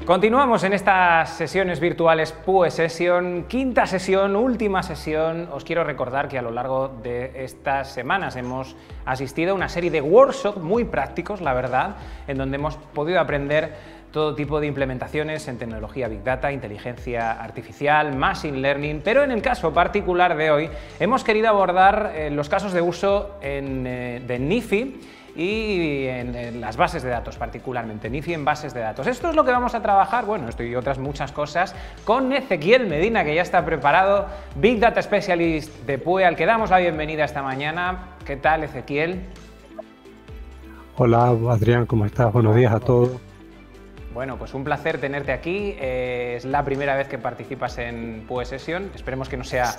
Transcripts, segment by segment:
Continuamos en estas sesiones virtuales PUE Session, quinta sesión, última sesión. Os quiero recordar que a lo largo de estas semanas hemos asistido a una serie de workshops muy prácticos, la verdad, en donde hemos podido aprender todo tipo de implementaciones en tecnología Big Data, inteligencia artificial, Machine Learning, pero en el caso particular de hoy hemos querido abordar los casos de uso de NIFI y en las bases de datos, particularmente NIFI en bases de datos. Esto es lo que vamos a trabajar, bueno, esto y otras muchas cosas, con Ezequiel Medina, que ya está preparado, Big Data Specialist de PUE, al que damos la bienvenida esta mañana. ¿Qué tal, Ezequiel? Hola, Adrián, ¿cómo estás? Buenos días a todos. Bueno, pues un placer tenerte aquí. Es la primera vez que participas en PUE Session. Esperemos que no sea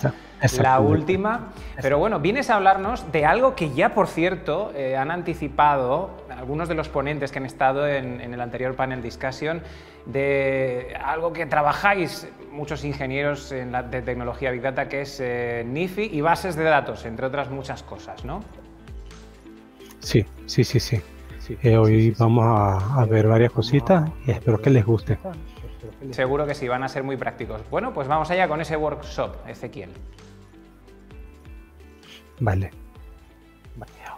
la última. Pero bueno, vienes a hablarnos de algo que ya, por cierto, han anticipado algunos de los ponentes que han estado en el anterior panel discussion, de algo que trabajáis muchos ingenieros de tecnología Big Data, que es NIFI y bases de datos, entre otras muchas cosas, ¿no? Sí. Hoy vamos a ver varias cositas y espero que les guste. Seguro que sí, van a ser muy prácticos. Bueno, pues vamos allá con ese workshop, Ezequiel. Vale.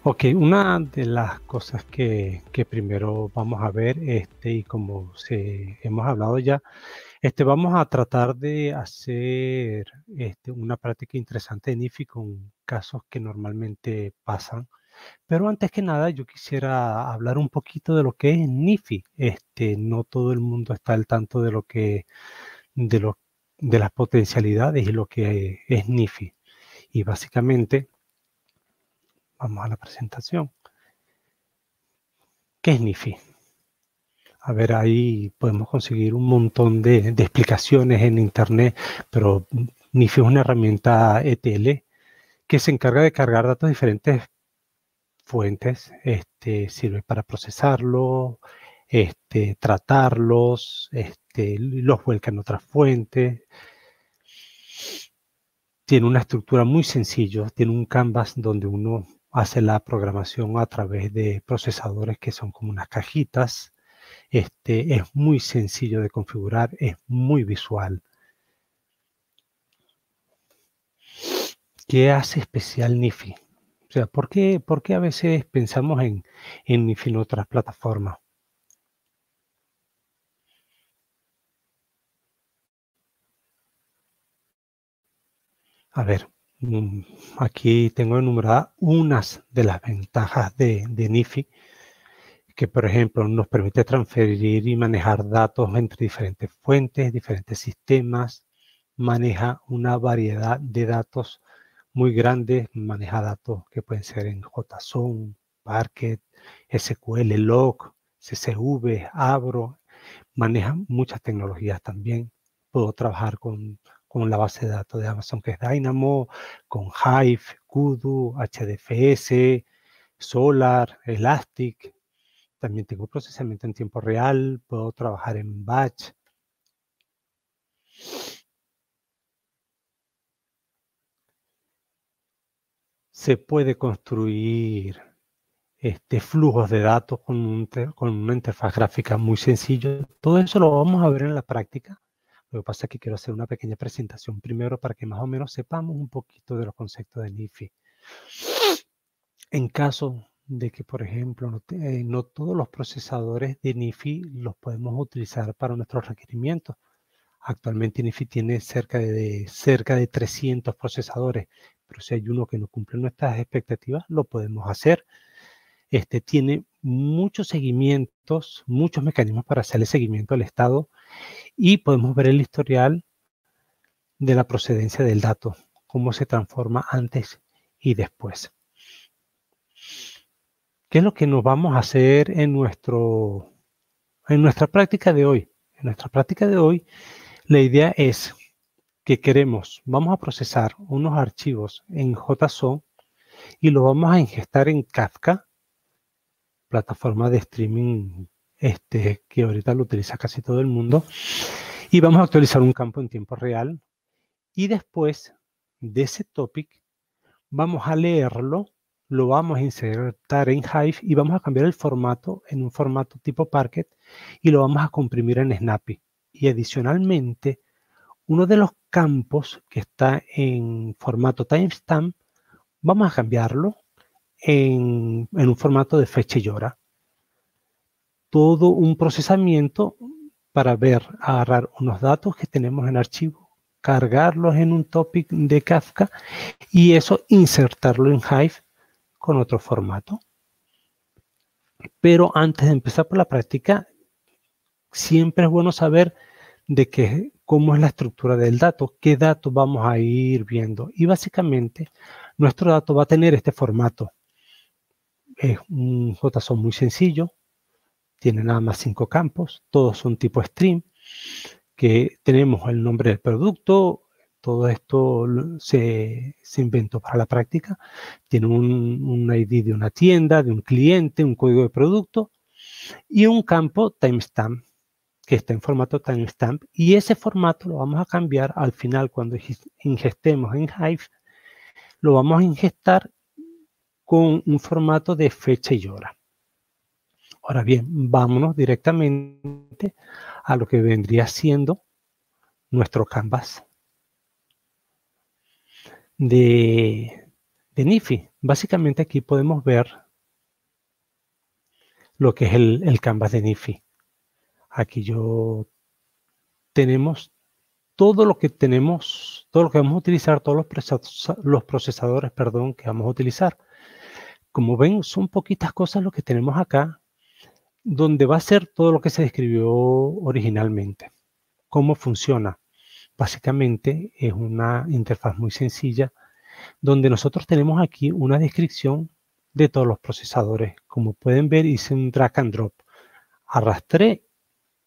Ok, una de las cosas que primero vamos a ver, y como hemos hablado ya, vamos a tratar de hacer una práctica interesante de NIFI con casos que normalmente pasan. Pero antes que nada, yo quisiera hablar un poquito de lo que es NIFI. No todo el mundo está al tanto de de las potencialidades y lo que es NIFI. Y básicamente, vamos a la presentación. ¿Qué es NIFI? A ver, ahí podemos conseguir un montón de explicaciones en internet, pero NIFI es una herramienta ETL que se encarga de cargar datos de diferentes fuentes, sirve para procesarlos, tratarlos, los vuelca en otras fuentes. Tiene una estructura muy sencilla, tiene un canvas donde uno hace la programación a través de procesadores que son como unas cajitas. Es muy sencillo de configurar, es muy visual. ¿Qué hace especial NIFI? O sea, ¿por qué a veces pensamos en NIFI en otras plataformas? A ver, aquí tengo enumeradas unas de las ventajas de NIFI, que por ejemplo nos permite transferir y manejar datos entre diferentes fuentes, diferentes sistemas, maneja una variedad de datos muy grande, maneja datos que pueden ser en JSON, Parquet, SQL, Log, CSV, Avro, maneja muchas tecnologías también. Puedo trabajar con la base de datos de Amazon, que es Dynamo, con Hive, Kudu, HDFS, Solar, Elastic. También tengo procesamiento en tiempo real, puedo trabajar en batch. Se puede construir flujos de datos con una interfaz gráfica muy sencillo. Todo eso lo vamos a ver en la práctica. Lo que pasa es que quiero hacer una pequeña presentación primero para que más o menos sepamos un poquito de los conceptos de NIFI. En caso de que, por ejemplo, no todos los procesadores de NIFI los podemos utilizar para nuestros requerimientos. Actualmente NIFI tiene cerca de 300 procesadores, pero si hay uno que no cumple nuestras expectativas, lo podemos hacer. Tiene muchos seguimientos, muchos mecanismos para hacerle seguimiento al estado y podemos ver el historial de la procedencia del dato, cómo se transforma antes y después. ¿Qué es lo que nos vamos a hacer en nuestra práctica de hoy? En nuestra práctica de hoy, la idea es que vamos a procesar unos archivos en JSON y lo vamos a ingestar en Kafka, plataforma de streaming que ahorita lo utiliza casi todo el mundo, y vamos a actualizar un campo en tiempo real y después de ese topic vamos a leerlo lo vamos a insertar en Hive y vamos a cambiar el formato en un formato tipo Parquet y lo vamos a comprimir en Snappy. Y adicionalmente, uno de los campos que está en formato timestamp, vamos a cambiarlo en un formato de fecha y hora. Todo un procesamiento para agarrar unos datos que tenemos en archivo, cargarlos en un topic de Kafka y eso insertarlo en Hive con otro formato. Pero antes de empezar por la práctica, siempre es bueno saber cómo es la estructura del dato, qué datos vamos a ir viendo. Y básicamente, nuestro dato va a tener este formato. Es un JSON muy sencillo, tiene nada más 5 campos, todos son tipo string, que tenemos el nombre del producto, todo esto se inventó para la práctica, tiene un ID de una tienda, de un cliente, un código de producto y un campo timestamp, que está en formato timestamp, y ese formato lo vamos a cambiar al final cuando ingestemos en Hive, lo vamos a ingestar con un formato de fecha y hora. Ahora bien, vámonos directamente a lo que vendría siendo nuestro canvas de Nifi. Básicamente aquí podemos ver lo que es el canvas de Nifi. Aquí tenemos todo lo que vamos a utilizar, todos los procesadores, que vamos a utilizar. Como ven, son poquitas cosas lo que tenemos acá, donde va a ser todo lo que se describió originalmente. ¿Cómo funciona? Básicamente es una interfaz muy sencilla, donde nosotros tenemos aquí una descripción de todos los procesadores. Como pueden ver, hice un drag and drop. Arrastré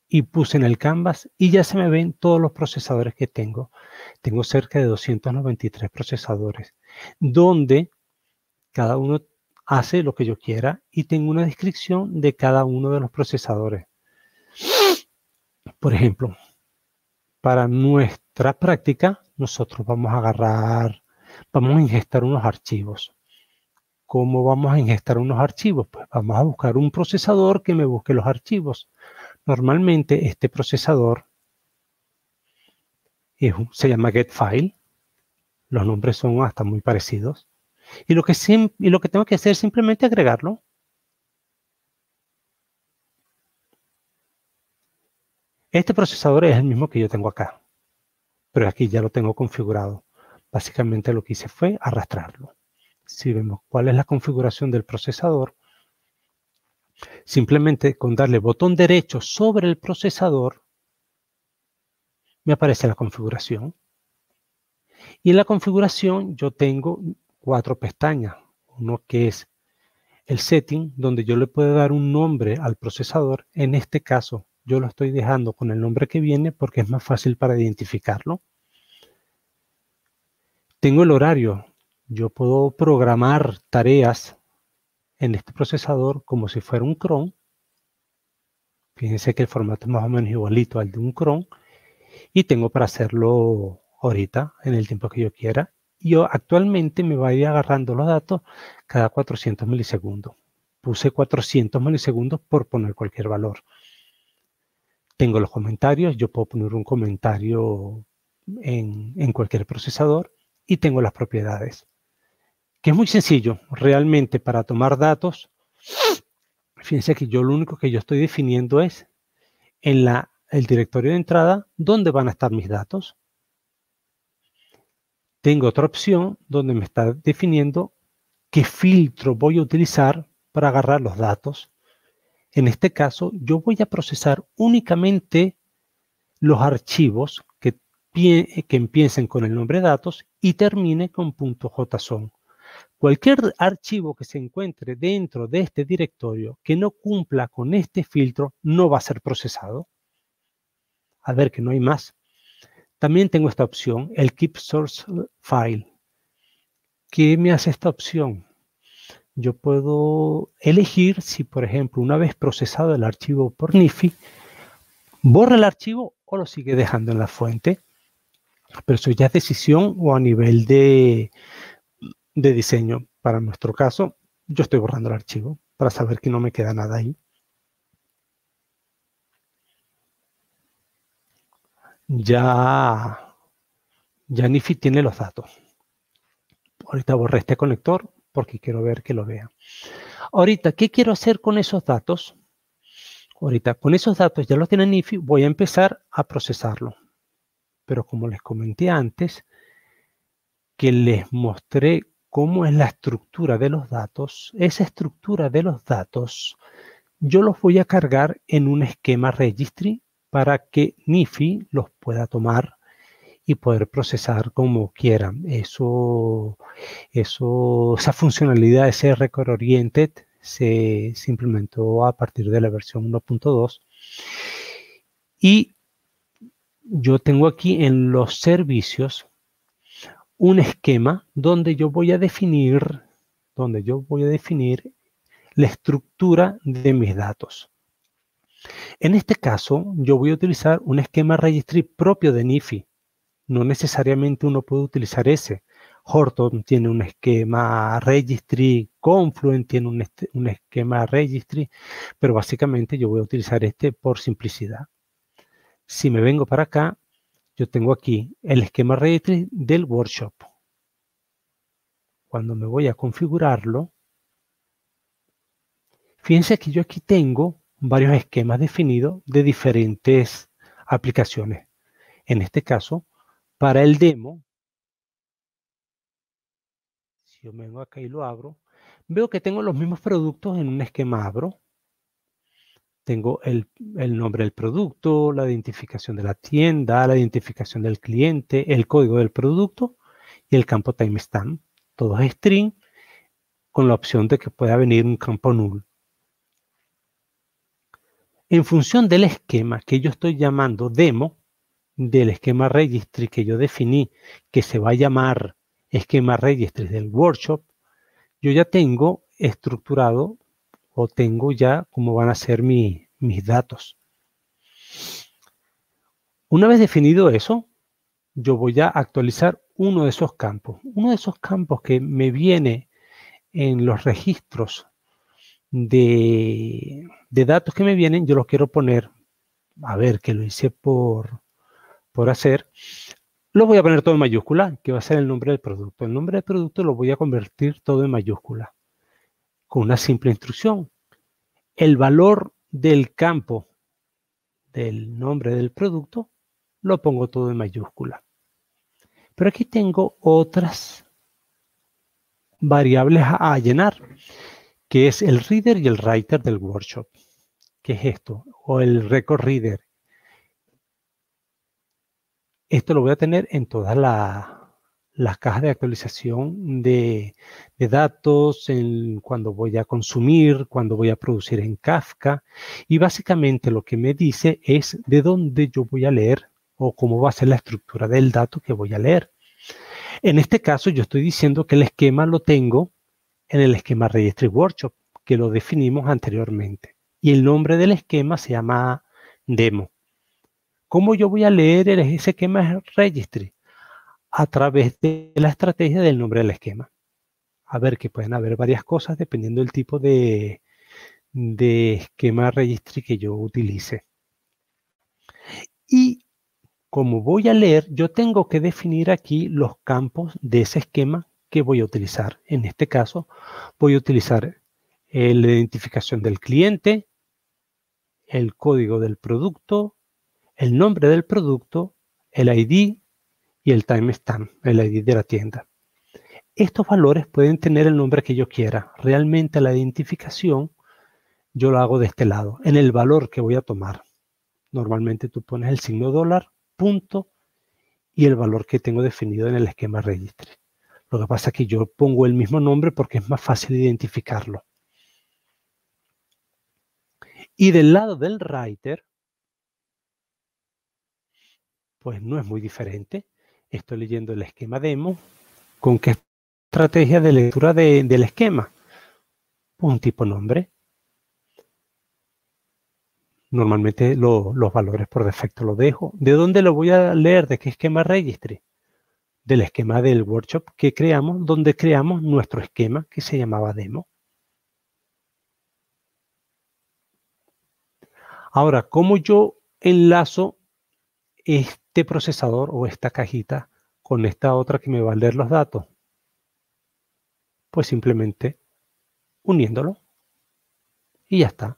y puse en el canvas y ya se me ven todos los procesadores que tengo. Tengo cerca de 293 procesadores, donde cada uno hace lo que yo quiera y tengo una descripción de cada uno de los procesadores. Por ejemplo, para nuestra práctica, nosotros vamos a ingestar unos archivos. ¿Cómo vamos a ingestar unos archivos? Pues vamos a buscar un procesador que me busque los archivos. Normalmente este procesador se llama getFile. Los nombres son hasta muy parecidos. Y lo que tengo que hacer es simplemente agregarlo. Este procesador es el mismo que yo tengo acá, pero aquí ya lo tengo configurado. Básicamente lo que hice fue arrastrarlo. Si vemos cuál es la configuración del procesador, simplemente con darle botón derecho sobre el procesador, me aparece la configuración. Y en la configuración yo tengo 4 pestañas. Uno que es el setting, donde yo le puedo dar un nombre al procesador. En este caso, yo lo estoy dejando con el nombre que viene porque es más fácil para identificarlo. Tengo el horario. Yo puedo programar tareas en este procesador como si fuera un cron. Fíjense que el formato es más o menos igualito al de un cron. Y tengo para hacerlo ahorita, en el tiempo que yo quiera. Yo actualmente me voy a ir agarrando los datos cada 400 milisegundos. Puse 400 milisegundos por poner cualquier valor. Tengo los comentarios. Yo puedo poner un comentario en cualquier procesador. Y tengo las propiedades, que es muy sencillo. Realmente para tomar datos, fíjense que lo único que yo estoy definiendo es en el directorio de entrada dónde van a estar mis datos. Tengo otra opción donde me está definiendo qué filtro voy a utilizar para agarrar los datos. En este caso, yo voy a procesar únicamente los archivos que empiecen con el nombre datos y termine con .json. Cualquier archivo que se encuentre dentro de este directorio que no cumpla con este filtro no va a ser procesado. A ver que no hay más. También tengo esta opción, el Keep Source File. ¿Qué me hace esta opción? Yo puedo elegir si, por ejemplo, una vez procesado el archivo por Nifi, borra el archivo o lo sigue dejando en la fuente. Pero eso ya es decisión o a nivel de diseño. para nuestro caso, yo estoy borrando el archivo para saber que no me queda nada ahí. Ya NIFI tiene los datos. Ahorita borré este conector porque quiero ver que lo vea. Ahorita, ¿qué quiero hacer con esos datos? Ahorita, con esos datos ya los tiene NIFI, voy a empezar a procesarlo. Pero como les comenté antes, que les mostré cómo es la estructura de los datos, esa estructura de los datos yo los voy a cargar en un esquema registry para que NIFI los pueda tomar y poder procesar como quieran. Esa funcionalidad de ser record oriented se implementó a partir de la versión 1.2 y yo tengo aquí en los servicios un esquema donde yo voy a definir la estructura de mis datos. En este caso, yo voy a utilizar un esquema registry propio de NIFI. No necesariamente uno puede utilizar ese. Horton tiene un esquema registry, Confluent tiene un esquema registry, pero básicamente yo voy a utilizar este por simplicidad. Si me vengo para acá, yo tengo aquí el esquema registry del workshop. Cuando me voy a configurarlo, fíjense que yo aquí tengo varios esquemas definidos de diferentes aplicaciones. En este caso, para el demo, si yo me vengo acá y lo abro, veo que tengo los mismos productos en un esquema abro. Tengo el nombre del producto, la identificación de la tienda, la identificación del cliente, el código del producto y el campo timestamp. Todo es string con la opción de que pueda venir un campo null. En función del esquema que yo estoy llamando demo, del esquema registry que yo definí, que se va a llamar esquema registry del workshop, yo ya tengo estructurado o tengo ya cómo van a ser mis datos. Una vez definido eso, yo voy a actualizar uno de esos campos. Uno de esos campos que me viene en los registros de datos que me vienen, yo los quiero poner, a ver, que lo hice por hacer, lo voy a poner todo en mayúscula, que va a ser el nombre del producto. El nombre del producto lo voy a convertir todo en mayúscula, con una simple instrucción. El valor del campo del nombre del producto lo pongo todo en mayúscula. Pero aquí tengo otras variables a llenar, que es el reader y el writer del workshop. ¿Qué es esto? O el record reader. Esto lo voy a tener en todas las cajas de actualización de datos, cuando voy a consumir, cuando voy a producir en Kafka. Y básicamente lo que me dice es de dónde yo voy a leer o cómo va a ser la estructura del dato que voy a leer. En este caso yo estoy diciendo que el esquema lo tengo en el esquema Registry Workshop, que lo definimos anteriormente. Y el nombre del esquema se llama Demo. ¿Cómo yo voy a leer ese esquema Registry? A través de la estrategia del nombre del esquema. A ver, que pueden haber varias cosas dependiendo del tipo de esquema Registry que yo utilice. Y como voy a leer, yo tengo que definir aquí los campos de ese esquema que voy a utilizar. En este caso, voy a utilizar la identificación del cliente, el código del producto, el nombre del producto, el ID y el timestamp, el ID de la tienda. Estos valores pueden tener el nombre que yo quiera. Realmente la identificación yo lo hago de este lado, en el valor que voy a tomar. Normalmente tú pones el signo $, punto, y el valor que tengo definido en el esquema registry. Lo que pasa es que yo pongo el mismo nombre porque es más fácil identificarlo. Y del lado del writer, pues no es muy diferente. Estoy leyendo el esquema demo. ¿Con qué estrategia de lectura del esquema? Un tipo nombre. Normalmente los valores por defecto los dejo. ¿De dónde lo voy a leer? ¿De qué esquema registry? del esquema del workshop que creamos, donde creamos nuestro esquema que se llamaba demo. Ahora, ¿cómo yo enlazo este procesador o esta cajita con esta otra que me va a leer los datos? Pues simplemente uniéndolo y ya está.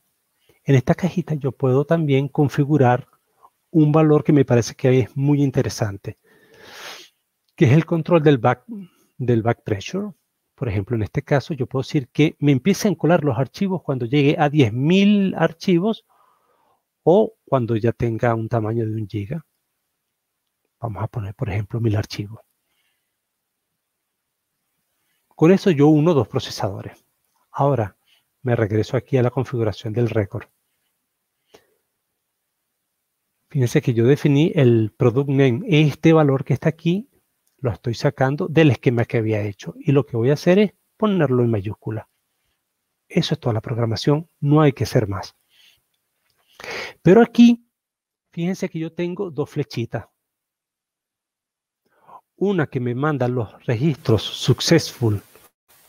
En esta cajita yo puedo también configurar un valor que me parece que es muy interesante, que es el control del back pressure. Por ejemplo, en este caso yo puedo decir que me empiecen a colar los archivos cuando llegue a 10.000 archivos o cuando ya tenga un tamaño de 1 giga. Vamos a poner, por ejemplo, 1000 archivos. Con eso yo uno 2 procesadores. Ahora me regreso aquí a la configuración del récord. Fíjense que yo definí el product name. Este valor que está aquí lo estoy sacando del esquema que había hecho. Y lo que voy a hacer es ponerlo en mayúscula. Eso es toda la programación. No hay que hacer más. Pero aquí, fíjense que yo tengo 2 flechitas. Una que me manda los registros successful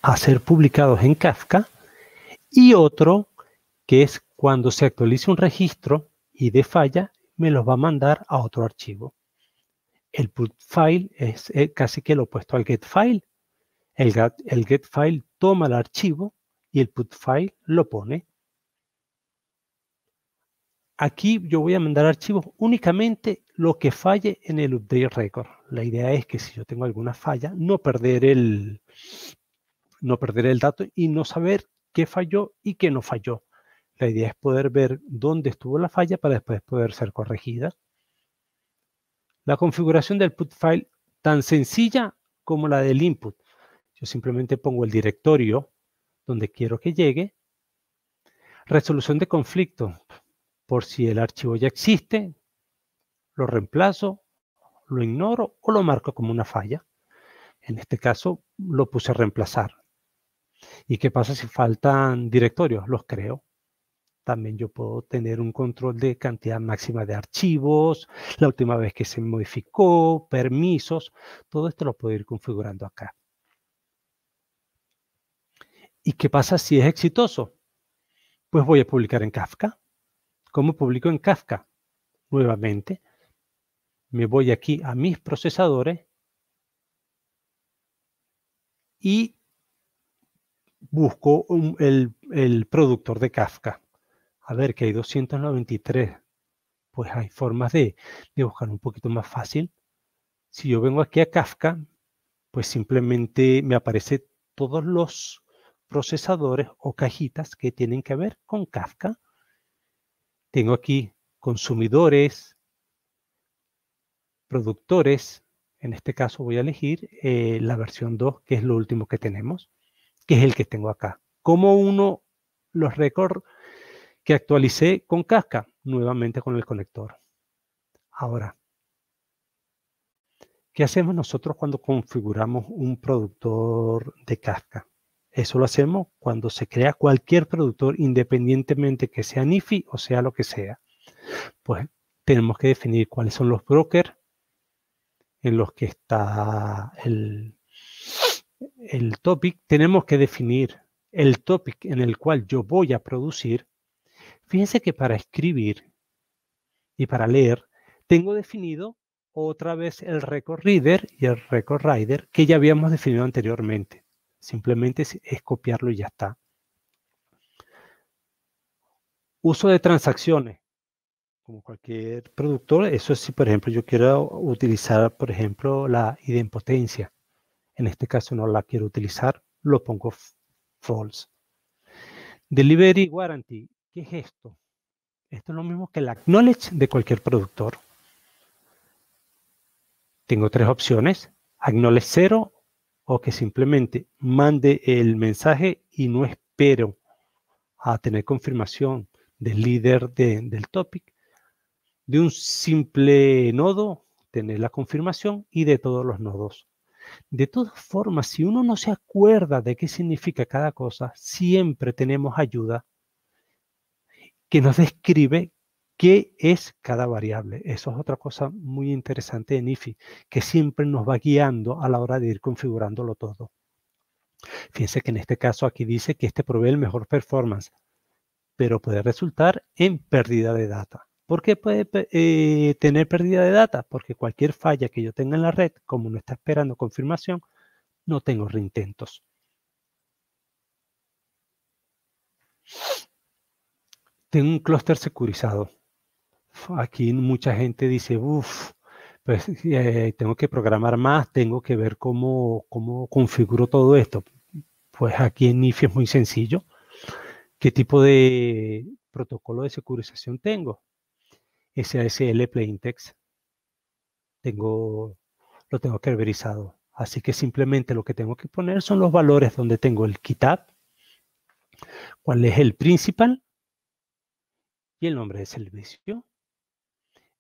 a ser publicados en Kafka. Y otro que es cuando se actualice un registro y dé falla, me los va a mandar a otro archivo. El put file es casi que lo opuesto al get file. El get file toma el archivo y el put file lo pone. Aquí yo voy a mandar archivos únicamente lo que falle en el update record. La idea es que si yo tengo alguna falla, no perder el dato y no saber qué falló y qué no falló. La idea es poder ver dónde estuvo la falla para después poder ser corregida. La configuración del put file, tan sencilla como la del input. Yo simplemente pongo el directorio donde quiero que llegue. Resolución de conflicto. Por si el archivo ya existe, lo reemplazo, lo ignoro o lo marco como una falla. En este caso lo puse a reemplazar. ¿Y qué pasa si faltan directorios? Los creo. También yo puedo tener un control de cantidad máxima de archivos, la última vez que se modificó, permisos. Todo esto lo puedo ir configurando acá. ¿Y qué pasa si es exitoso? Pues voy a publicar en Kafka. ¿Cómo publico en Kafka? Nuevamente, me voy aquí a mis procesadores y busco el productor de Kafka. A ver, que hay 293. Pues hay formas de buscar un poquito más fácil. Si yo vengo aquí a Kafka, pues simplemente me aparecen todos los procesadores o cajitas que tienen que ver con Kafka. Tengo aquí consumidores, productores. En este caso voy a elegir la versión 2, que es lo último que tenemos, que es el que tengo acá. ¿Cómo uno los récords que actualicé con Kafka? Nuevamente con el conector. Ahora, ¿qué hacemos nosotros cuando configuramos un productor de Kafka? Eso lo hacemos cuando se crea cualquier productor, independientemente que sea NIFI o sea lo que sea. Pues tenemos que definir cuáles son los brokers en los que está el topic. Tenemos que definir el topic en el cual yo voy a producir. Fíjense que para escribir y para leer tengo definido otra vez el record reader y el record writer que ya habíamos definido anteriormente. Simplemente es copiarlo y ya está. Uso de transacciones. Como cualquier productor, eso es si, por ejemplo, yo quiero utilizar, por ejemplo, la idempotencia. En este caso no la quiero utilizar, lo pongo false. Delivery warranty. ¿Qué es esto? Esto es lo mismo que el acknowledge de cualquier productor. Tengo 3 opciones. Acknowledge 0 o que simplemente mande el mensaje y no espero a tener confirmación del líder del topic. De un simple nodo, tener la confirmación y de todos los nodos. De todas formas, si uno no se acuerda de qué significa cada cosa, siempre tenemos ayuda que nos describe qué es cada variable. Eso es otra cosa muy interesante de NIFI, que siempre nos va guiando a la hora de ir configurándolo todo. Fíjense que en este caso aquí dice que este provee el mejor performance, pero puede resultar en pérdida de data. ¿Por qué puede tener pérdida de data? Porque cualquier falla que yo tenga en la red, como no está esperando confirmación, no tengo reintentos. Tengo un clúster securizado. Aquí mucha gente dice, uff, pues tengo que programar más, tengo que ver cómo configuro todo esto. Pues aquí en NIFI es muy sencillo. ¿Qué tipo de protocolo de securización tengo? SASL Plaintext. Lo tengo kerberizado. Así que simplemente lo que tengo que poner son los valores donde tengo el GitHub, cuál es el principal y el nombre de servicio.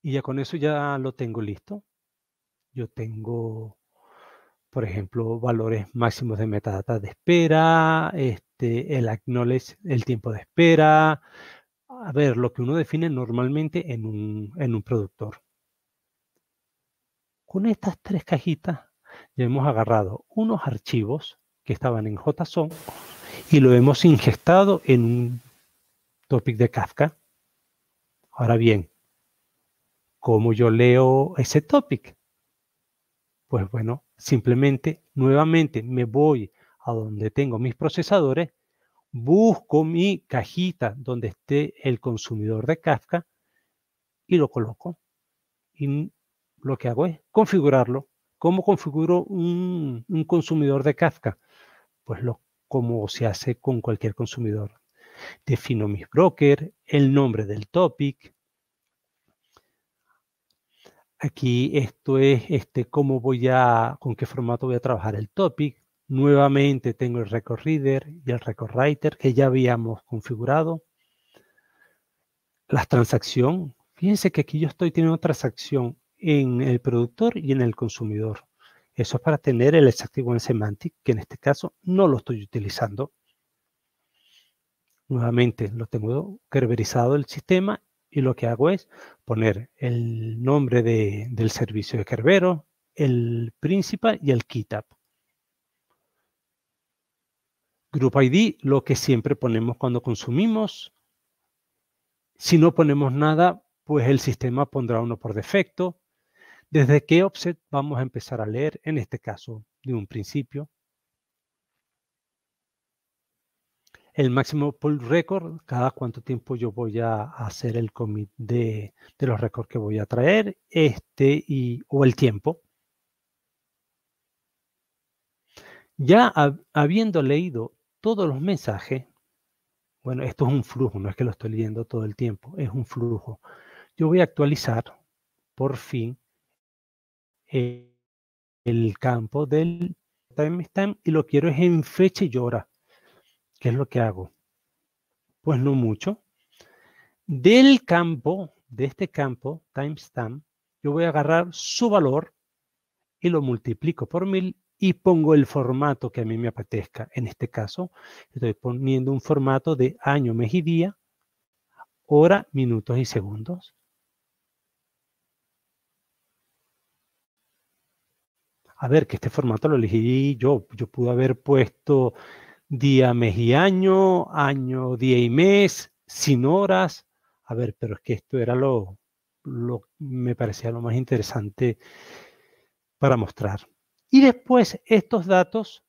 Y ya con eso ya lo tengo listo. Yo tengo, por ejemplo, valores máximos de metadata de espera, el acknowledge, el tiempo de espera. A ver, lo que uno define normalmente en un productor. Con estas tres cajitas ya hemos agarrado unos archivos que estaban en JSON y lo hemos ingestado en un topic de Kafka. Ahora bien, ¿cómo yo leo ese topic? Pues bueno, simplemente, nuevamente me voy a donde tengo mis procesadores, busco mi cajita donde esté el consumidor de Kafka y lo coloco. Y lo que hago es configurarlo. ¿Cómo configuro un consumidor de Kafka? Pues como se hace con cualquier consumidor. Defino mis brokers, el nombre del topic. Aquí esto es con qué formato voy a trabajar el topic. Nuevamente tengo el record reader y el record writer que ya habíamos configurado. Las transacciones. Fíjense que aquí yo estoy teniendo transacción en el productor y en el consumidor. Eso es para tener el Exactive One Semantic, que en este caso no lo estoy utilizando. Nuevamente lo tengo kerberizado el sistema y lo que hago es poner el nombre del servicio de Kerbero, el principal y el GitHub. Group ID, lo que siempre ponemos cuando consumimos. Si no ponemos nada, pues el sistema pondrá uno por defecto. ¿Desde qué offset vamos a empezar a leer? En este caso, de un principio. El máximo pull record, cada cuánto tiempo yo voy a hacer el commit de los records que voy a traer, o el tiempo. Ya habiendo leído todos los mensajes, bueno, esto es un flujo, no es que lo estoy leyendo todo el tiempo, es un flujo. Yo voy a actualizar, por fin, el campo del timestamp y lo quiero es en fecha y hora. ¿Qué es lo que hago? Pues no mucho. De este campo, timestamp, yo voy a agarrar su valor y lo multiplico por 1000 y pongo el formato que a mí me apetezca. En este caso, estoy poniendo un formato de año, mes y día, hora, minutos y segundos. A ver, que este formato lo elegí yo. Yo pude haber puesto día, mes y año, día y mes, sin horas. A ver, pero es que esto era me parecía lo más interesante para mostrar. Y después estos datos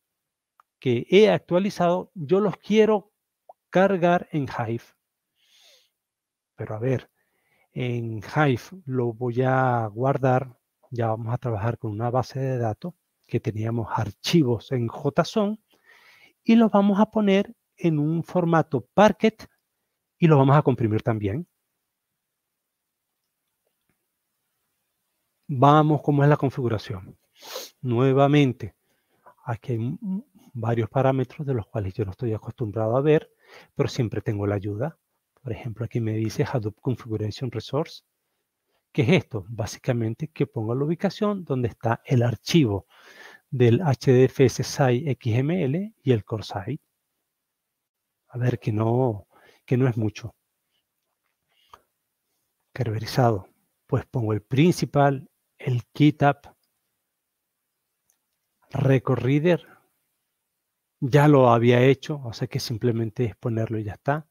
que he actualizado, yo los quiero cargar en Hive. Pero a ver, en Hive lo voy a guardar. Ya vamos a trabajar con una base de datos que teníamos archivos en JSON y los vamos a poner en un formato Parquet y lo vamos a comprimir también. Vamos, ¿cómo es la configuración? Nuevamente, aquí hay varios parámetros de los cuales yo no estoy acostumbrado a ver, pero siempre tengo la ayuda. Por ejemplo, aquí me dice Hadoop Configuration Resource. ¿Qué es esto? Básicamente que pongo la ubicación donde está el archivo del HDFS SAI XML y el core site. A ver, que no es mucho. Kerberizado. Pues pongo el principal, el GitHub, Record Reader. Ya lo había hecho, o sea que simplemente es ponerlo y ya está.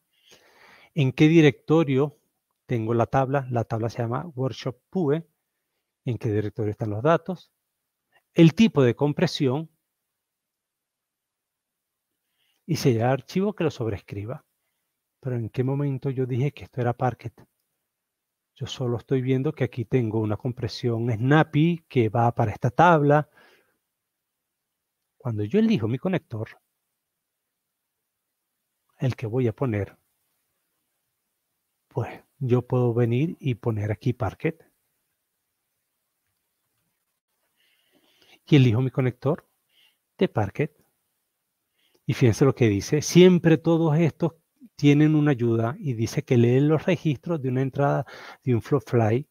¿En qué directorio tengo la tabla? La tabla se llama Workshop PUE. ¿En qué directorio están los datos? El tipo de compresión y si hay archivo que lo sobrescriba. Pero ¿en qué momento yo dije que esto era Parquet? Yo solo estoy viendo que aquí tengo una compresión Snappy que va para esta tabla. Cuando yo elijo mi conector, el que voy a poner, pues yo puedo venir y poner aquí Parquet. Y elijo mi conector de Parquet. Y fíjense lo que dice. Siempre todos estos tienen una ayuda y dice que leen los registros de una entrada de un Flowfly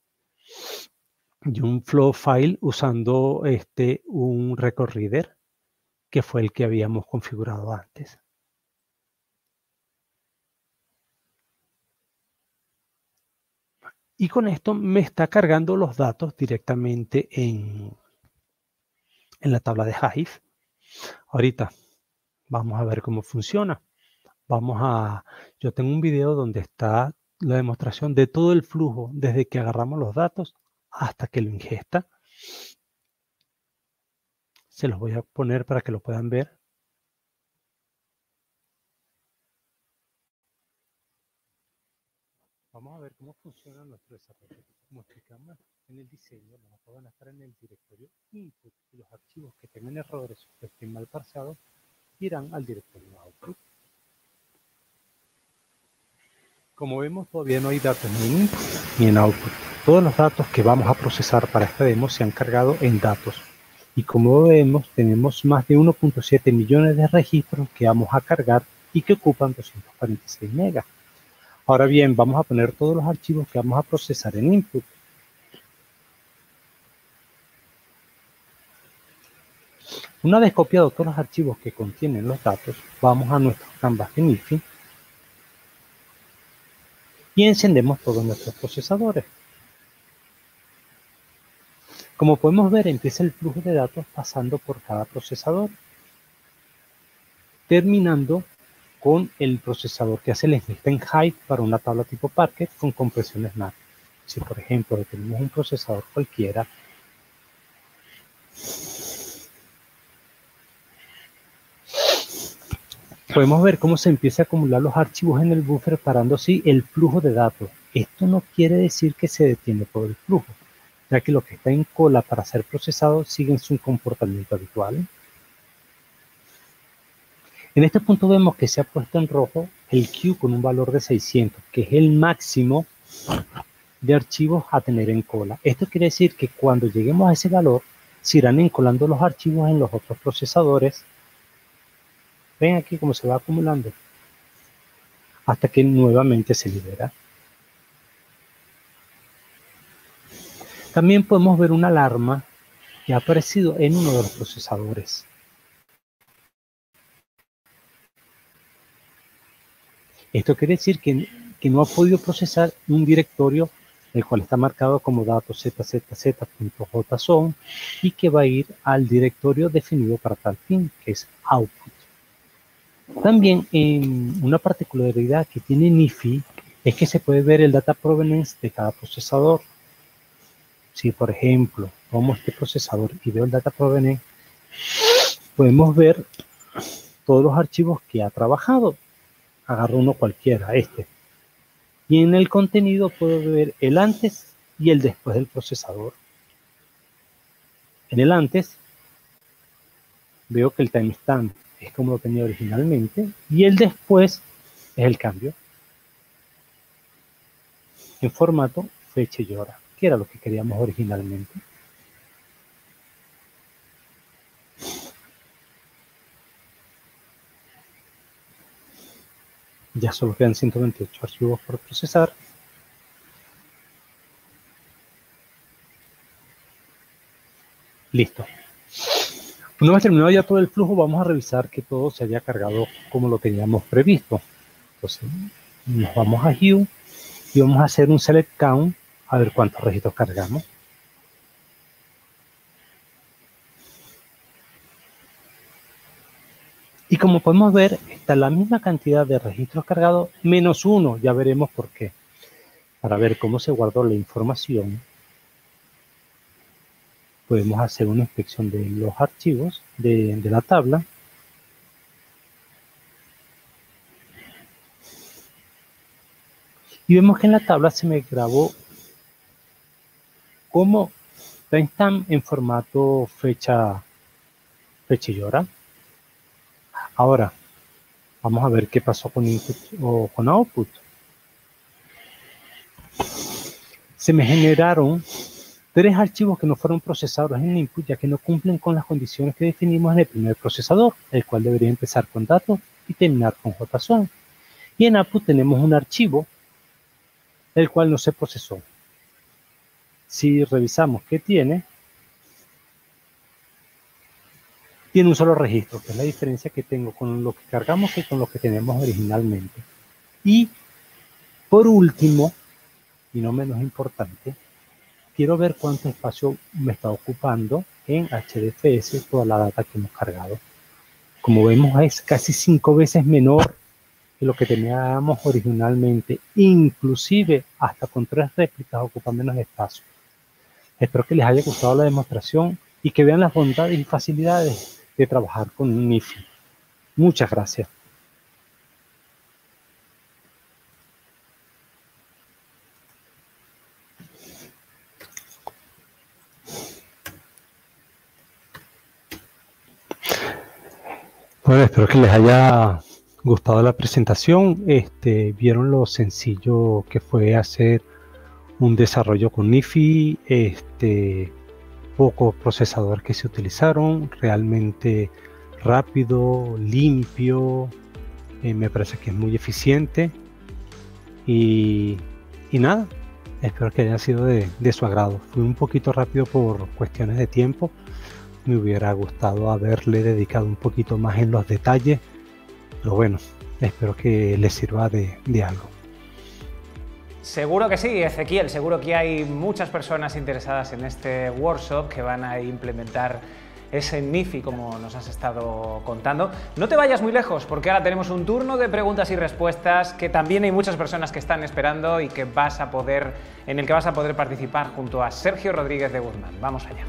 y un flow file usando un record reader que fue el que habíamos configurado antes. Y con esto me está cargando los datos directamente en la tabla de Hive. Ahorita vamos a ver cómo funciona. Yo tengo un video donde está la demostración de todo el flujo desde que agarramos los datos hasta que lo ingesta. Se los voy a poner para que lo puedan ver. Vamos a ver cómo funciona nuestro desarrollo. Como explicamos en el diseño, los datos van a estar en el directorio input y los archivos que tengan errores o estén mal parseados irán al directorio output. Como vemos, todavía no hay datos ni en input ni en output. Todos los datos que vamos a procesar para esta demo se han cargado en datos. Y como vemos, tenemos más de 1.7 millones de registros que vamos a cargar y que ocupan 246 megas. Ahora bien, vamos a poner todos los archivos que vamos a procesar en input. Una vez copiado todos los archivos que contienen los datos, vamos a nuestro canvas de Nifi y encendemos todos nuestros procesadores. Como podemos ver, empieza el flujo de datos pasando por cada procesador, terminando con el procesador que hace el ingesta en Hive para una tabla tipo Parquet con compresión Snap. Si por ejemplo tenemos un procesador cualquiera, podemos ver cómo se empieza a acumular los archivos en el buffer, parando así el flujo de datos. Esto no quiere decir que se detiene todo el flujo, ya que lo que está en cola para ser procesado sigue en su comportamiento habitual. En este punto vemos que se ha puesto en rojo el queue con un valor de 600, que es el máximo de archivos a tener en cola. Esto quiere decir que cuando lleguemos a ese valor, se irán encolando los archivos en los otros procesadores. Ven aquí cómo se va acumulando hasta que nuevamente se libera. También podemos ver una alarma que ha aparecido en uno de los procesadores. Esto quiere decir que no ha podido procesar un directorio el cual está marcado como datos zzz.json y que va a ir al directorio definido para tal fin, que es output. También una particularidad que tiene Nifi es que se puede ver el data provenance de cada procesador. Si por ejemplo tomo este procesador y veo el data provenance, podemos ver todos los archivos que ha trabajado. Agarro uno cualquiera, y en el contenido puedo ver el antes y el después del procesador. En el antes veo que el timestamp es como lo tenía originalmente y el después es el cambio en formato fecha y hora, que era lo que queríamos originalmente. Ya solo quedan 128 archivos por procesar. Listo. Una vez terminado ya todo el flujo, vamos a revisar que todo se haya cargado como lo teníamos previsto. Entonces, nos vamos a Hue y vamos a hacer un select count A ver cuántos registros cargamos. Y como podemos ver, está la misma cantidad de registros cargados menos 1. Ya veremos por qué. Para ver cómo se guardó la información, podemos hacer una inspección de los archivos de la tabla. Y vemos que en la tabla se me grabó como timestamp en formato fecha y hora. Ahora, vamos a ver qué pasó con input o con output. Se me generaron 3 archivos que no fueron procesados en input, ya que no cumplen con las condiciones que definimos en el primer procesador, el cual debería empezar con datos y terminar con JSON. Y en output tenemos un archivo, el cual no se procesó. Si revisamos qué tiene un solo registro, que es la diferencia que tengo con lo que cargamos y con lo que tenemos originalmente. Y por último, y no menos importante, quiero ver cuánto espacio me está ocupando en HDFS toda la data que hemos cargado. Como vemos, es casi 5 veces menor que lo que teníamos originalmente. Inclusive, hasta con 3 réplicas ocupa menos espacio. Espero que les haya gustado la demostración y que vean las bondades y facilidades de trabajar con Nifi. Muchas gracias. Bueno, espero que les haya gustado la presentación. Vieron lo sencillo que fue hacer un desarrollo con Nifi, pocos procesadores que se utilizaron, realmente rápido, limpio, me parece que es muy eficiente y nada, espero que haya sido de su agrado. Fui un poquito rápido por cuestiones de tiempo, me hubiera gustado haberle dedicado un poquito más en los detalles, pero bueno, espero que les sirva de algo. Seguro que sí, Ezequiel, seguro que hay muchas personas interesadas en este workshop que van a implementar ese Nifi como nos has estado contando. No te vayas muy lejos porque ahora tenemos un turno de preguntas y respuestas que también hay muchas personas que están esperando y que en el que vas a poder participar junto a Sergio Rodríguez de Guzmán. Vamos allá.